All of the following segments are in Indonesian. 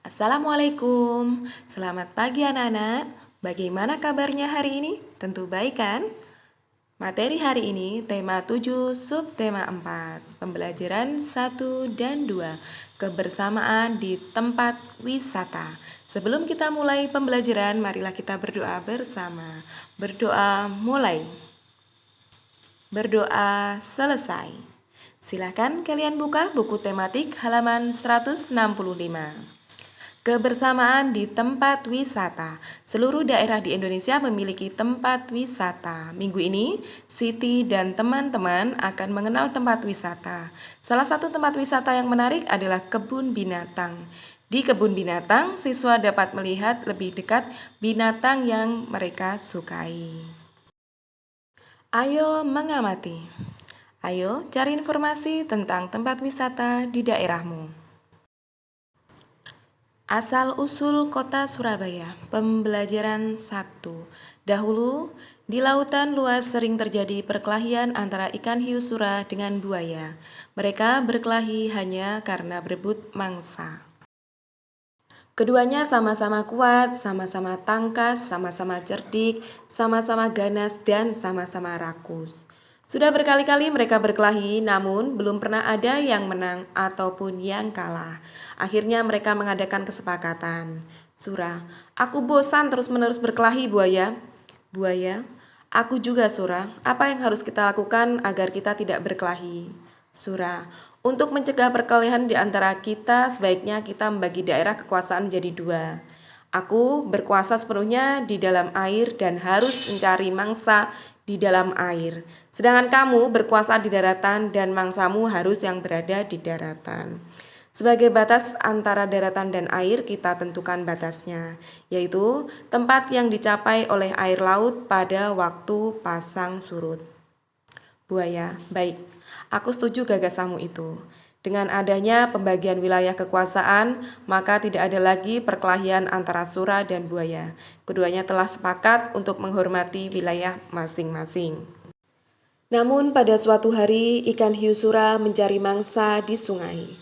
Assalamualaikum, selamat pagi anak-anak. Bagaimana kabarnya hari ini? Tentu baik kan? Materi hari ini tema 7, subtema 4, pembelajaran 1 dan 2, kebersamaan di tempat wisata. Sebelum kita mulai pembelajaran, marilah kita berdoa bersama. Berdoa mulai. Berdoa selesai. Silakan kalian buka buku tematik halaman 165. Kebersamaan di tempat wisata. Seluruh daerah di Indonesia memiliki tempat wisata. Minggu ini, Siti dan teman-teman akan mengenal tempat wisata. Salah satu tempat wisata yang menarik adalah kebun binatang. Di kebun binatang, siswa dapat melihat lebih dekat binatang yang mereka sukai. Ayo mengamati. Ayo cari informasi tentang tempat wisata di daerahmu. Asal-usul kota Surabaya, pembelajaran 1. Dahulu, di lautan luas sering terjadi perkelahian antara ikan hiu sura dengan buaya. Mereka berkelahi hanya karena berebut mangsa. Keduanya sama-sama kuat, sama-sama tangkas, sama-sama cerdik, sama-sama ganas, dan sama-sama rakus. Sudah berkali-kali mereka berkelahi, namun belum pernah ada yang menang ataupun yang kalah. Akhirnya mereka mengadakan kesepakatan. Sura, aku bosan terus-menerus berkelahi, buaya. Buaya, aku juga, Sura. Apa yang harus kita lakukan agar kita tidak berkelahi? Sura, untuk mencegah perkelahian di antara kita, sebaiknya kita membagi daerah kekuasaan menjadi dua. Aku berkuasa sepenuhnya di dalam air dan harus mencari mangsa di dalam air. Sedangkan kamu berkuasa di daratan dan mangsamu harus yang berada di daratan. Sebagai batas antara daratan dan air, kita tentukan batasnya, yaitu tempat yang dicapai oleh air laut pada waktu pasang surut. Buaya, baik, aku setuju gagasanmu itu. Dengan adanya pembagian wilayah kekuasaan, maka tidak ada lagi perkelahian antara Sura dan buaya. Keduanya telah sepakat untuk menghormati wilayah masing-masing. Namun pada suatu hari, ikan hiu Sura mencari mangsa di sungai.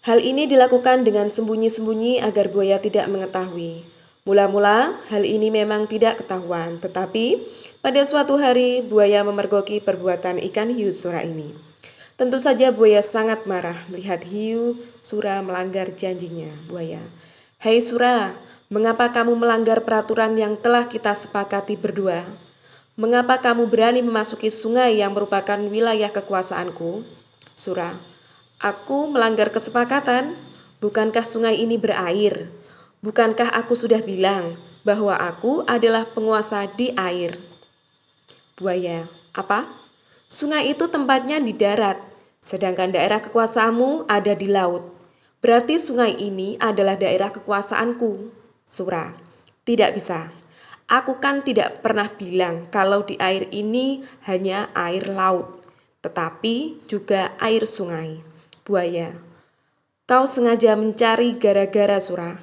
Hal ini dilakukan dengan sembunyi-sembunyi agar buaya tidak mengetahui. Mula-mula, hal ini memang tidak ketahuan, tetapi pada suatu hari buaya memergoki perbuatan ikan hiu Sura ini. Tentu saja buaya sangat marah melihat hiu Sura melanggar janjinya. Buaya, "Hai Sura, mengapa kamu melanggar peraturan yang telah kita sepakati berdua? Mengapa kamu berani memasuki sungai yang merupakan wilayah kekuasaanku?" Sura, "Aku melanggar kesepakatan. Bukankah sungai ini berair? Bukankah aku sudah bilang bahwa aku adalah penguasa di air?" Buaya, "Apa? Sungai itu tempatnya di darat, sedangkan daerah kekuasaanmu ada di laut. Berarti sungai ini adalah daerah kekuasaanku." Sura, "Tidak bisa. Aku kan tidak pernah bilang kalau di air ini hanya air laut, tetapi juga air sungai." Buaya, "Kau sengaja mencari gara-gara, Sura."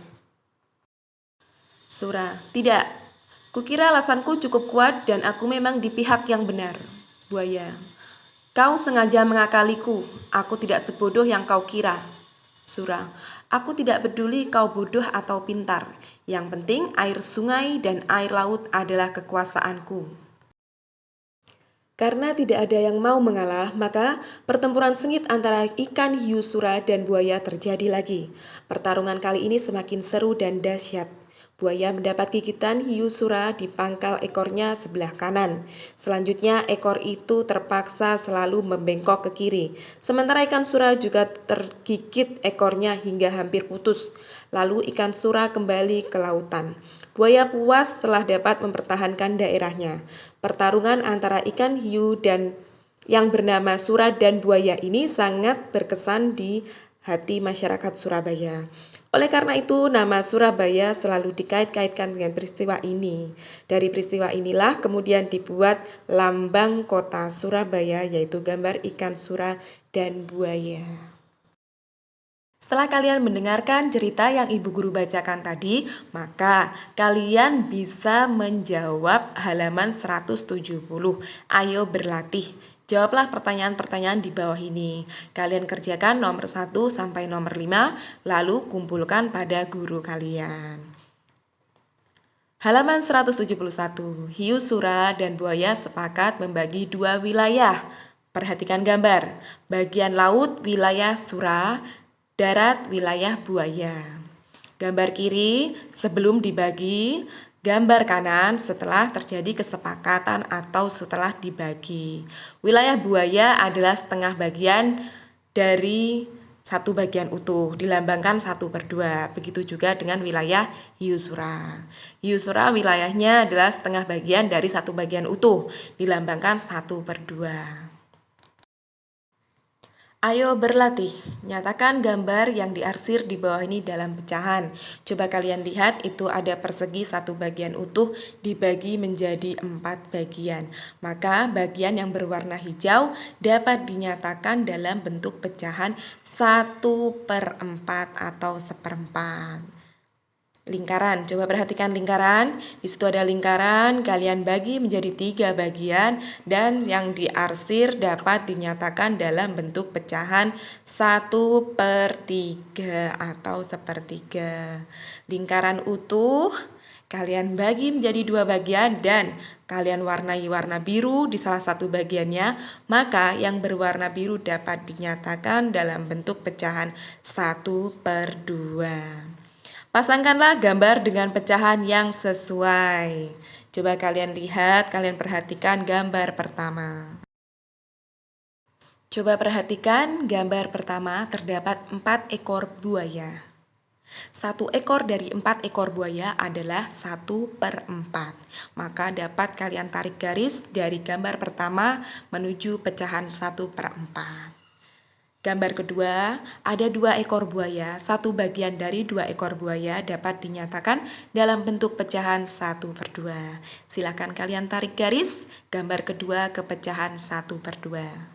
Sura, "Tidak. Kukira alasanku cukup kuat dan aku memang di pihak yang benar." Buaya, "Kau sengaja mengakaliku. Aku tidak sebodoh yang kau kira." Sura, "Aku tidak peduli kau bodoh atau pintar. Yang penting air sungai dan air laut adalah kekuasaanku." Karena tidak ada yang mau mengalah, maka pertempuran sengit antara ikan hiu Sura dan buaya terjadi lagi. Pertarungan kali ini semakin seru dan dahsyat. Buaya mendapat gigitan hiu Sura di pangkal ekornya sebelah kanan. Selanjutnya ekor itu terpaksa selalu membengkok ke kiri. Sementara ikan Sura juga tergigit ekornya hingga hampir putus. Lalu ikan Sura kembali ke lautan. Buaya puas telah dapat mempertahankan daerahnya. Pertarungan antara ikan hiu dan yang bernama Sura dan buaya ini sangat berkesan di hati masyarakat Surabaya. Oleh karena itu, nama Surabaya selalu dikait-kaitkan dengan peristiwa ini. Dari peristiwa inilah kemudian dibuat lambang kota Surabaya, yaitu gambar ikan sura dan buaya. Setelah kalian mendengarkan cerita yang ibu guru bacakan tadi, maka kalian bisa menjawab halaman 170. Ayo berlatih. Jawablah pertanyaan-pertanyaan di bawah ini. Kalian kerjakan nomor 1 sampai nomor 5, lalu kumpulkan pada guru kalian. Halaman 171. Hiu, sura, dan buaya sepakat membagi 2 wilayah. Perhatikan gambar. Bagian laut wilayah sura, darat wilayah buaya. Gambar kiri sebelum dibagi, gambar kanan setelah terjadi kesepakatan atau setelah dibagi. Wilayah buaya adalah setengah bagian dari satu bagian utuh, dilambangkan 1/2. Begitu juga dengan wilayah hiu sura. Hiu sura wilayahnya adalah setengah bagian dari satu bagian utuh, dilambangkan 1/2. Ayo berlatih, nyatakan gambar yang diarsir di bawah ini dalam pecahan. Coba kalian lihat, itu ada persegi satu bagian utuh dibagi menjadi 4 bagian. Maka bagian yang berwarna hijau dapat dinyatakan dalam bentuk pecahan 1/4 atau 1/4. Lingkaran, coba perhatikan lingkaran. Di situ ada lingkaran, kalian bagi menjadi 3 bagian dan yang diarsir dapat dinyatakan dalam bentuk pecahan 1/3 atau 1/3. Lingkaran utuh kalian bagi menjadi 2 bagian dan kalian warnai warna biru di salah satu bagiannya, maka yang berwarna biru dapat dinyatakan dalam bentuk pecahan 1/2. Pasangkanlah gambar dengan pecahan yang sesuai. Coba kalian lihat, kalian perhatikan gambar pertama. Coba perhatikan gambar pertama, terdapat 4 ekor buaya. 1 ekor dari 4 ekor buaya adalah 1/4. Maka dapat kalian tarik garis dari gambar pertama menuju pecahan 1/4. Gambar kedua, ada 2 ekor buaya. Satu bagian dari 2 ekor buaya dapat dinyatakan dalam bentuk pecahan 1/2. Silakan kalian tarik garis gambar kedua ke pecahan 1/2.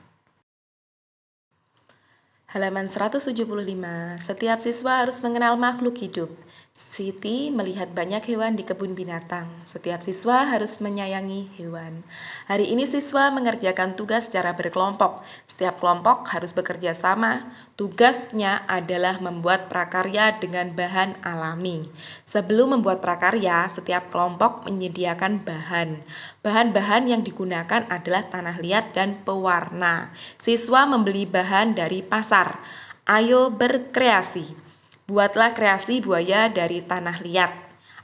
Halaman 175. Setiap siswa harus mengenal makhluk hidup. Siti melihat banyak hewan di kebun binatang. Setiap siswa harus menyayangi hewan. Hari ini siswa mengerjakan tugas secara berkelompok. Setiap kelompok harus bekerja sama. Tugasnya adalah membuat prakarya dengan bahan alami. Sebelum membuat prakarya, setiap kelompok menyediakan bahan. Bahan-bahan yang digunakan adalah tanah liat dan pewarna. Siswa membeli bahan dari pasar. Ayo berkreasi. Buatlah kreasi buaya dari tanah liat.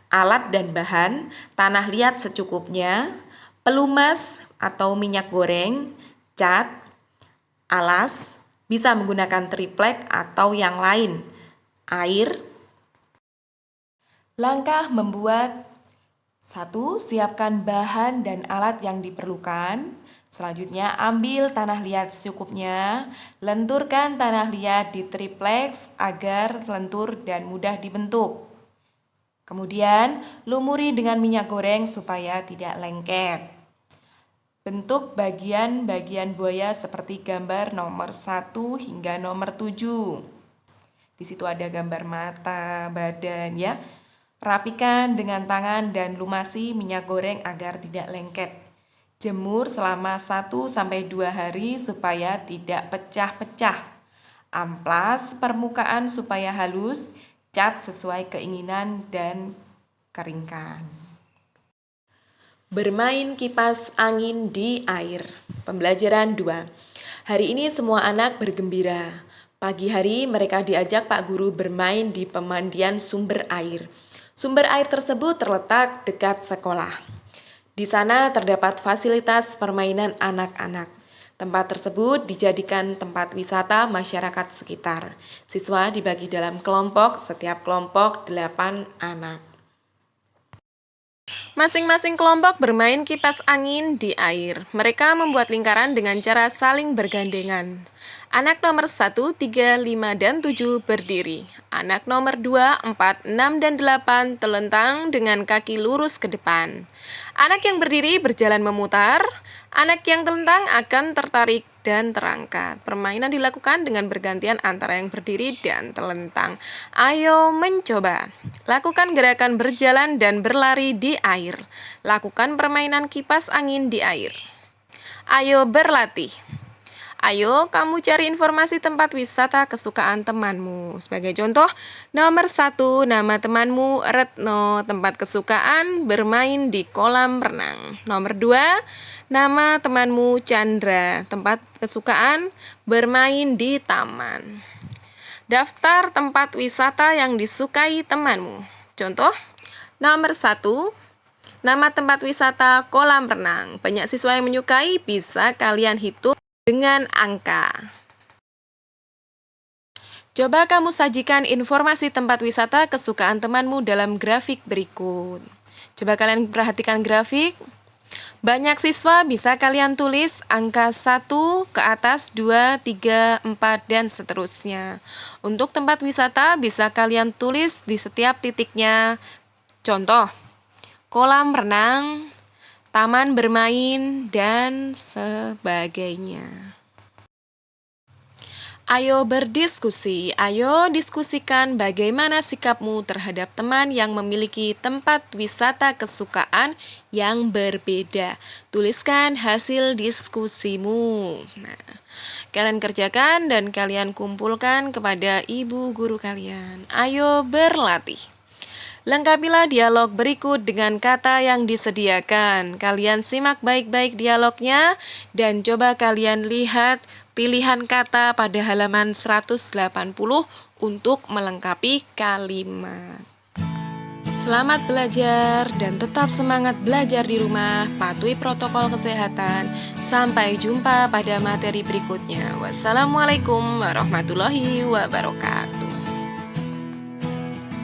Alat dan bahan, tanah liat secukupnya, pelumas atau minyak goreng, cat, alas, bisa menggunakan triplek atau yang lain, air. Langkah membuat: 1. Siapkan bahan dan alat yang diperlukan. Selanjutnya, ambil tanah liat secukupnya, lenturkan tanah liat di triplex agar lentur dan mudah dibentuk. Kemudian, lumuri dengan minyak goreng supaya tidak lengket. Bentuk bagian-bagian buaya seperti gambar nomor 1 hingga nomor 7. Di situ ada gambar mata, badan ya. Rapikan dengan tangan dan lumasi minyak goreng agar tidak lengket. Jemur selama 1-2 hari supaya tidak pecah-pecah. Amplas permukaan supaya halus, cat sesuai keinginan dan keringkan. Bermain kipas angin di air. Pembelajaran 2. Hari ini semua anak bergembira. Pagi hari mereka diajak Pak Guru bermain di pemandian sumber air. Sumber air tersebut terletak dekat sekolah. Di sana terdapat fasilitas permainan anak-anak. Tempat tersebut dijadikan tempat wisata masyarakat sekitar. Siswa dibagi dalam kelompok, setiap kelompok 8 anak. Masing-masing kelompok bermain kipas angin di air. Mereka membuat lingkaran dengan cara saling bergandengan. Anak nomor 1, 3, 5, dan 7 berdiri. Anak nomor 2, 4, 6, dan 8 telentang dengan kaki lurus ke depan. Anak yang berdiri berjalan memutar. Anak yang telentang akan tertarik dan terangkat. Permainan dilakukan dengan bergantian antara yang berdiri dan telentang. Ayo mencoba. Lakukan gerakan berjalan dan berlari di air. Lakukan permainan kipas angin di air. Ayo berlatih. Ayo kamu cari informasi tempat wisata kesukaan temanmu. Sebagai contoh, nomor 1, nama temanmu Retno, tempat kesukaan bermain di kolam renang. Nomor 2, nama temanmu Chandra, tempat kesukaan bermain di taman. Daftar tempat wisata yang disukai temanmu. Contoh, nomor 1, nama tempat wisata kolam renang. Banyak siswa yang menyukai, bisa kalian hitung dengan angka. Coba kamu sajikan informasi tempat wisata kesukaan temanmu dalam grafik berikut. Coba kalian perhatikan grafik. Banyak siswa bisa kalian tulis angka 1 ke atas, 2, 3, 4, dan seterusnya. Untuk tempat wisata bisa kalian tulis di setiap titiknya. Contoh, kolam renang, taman bermain, dan sebagainya. Ayo berdiskusi, ayo diskusikan bagaimana sikapmu terhadap teman yang memiliki tempat wisata kesukaan yang berbeda. Tuliskan hasil diskusimu. Nah, kalian kerjakan dan kalian kumpulkan kepada ibu guru kalian. Ayo berlatih. Lengkapilah dialog berikut dengan kata yang disediakan. Kalian simak baik-baik dialognya dan coba kalian lihat pilihan kata pada halaman 180 untuk melengkapi kalimat. Selamat belajar dan tetap semangat belajar di rumah. Patuhi protokol kesehatan. Sampai jumpa pada materi berikutnya. Wassalamualaikum warahmatullahi wabarakatuh.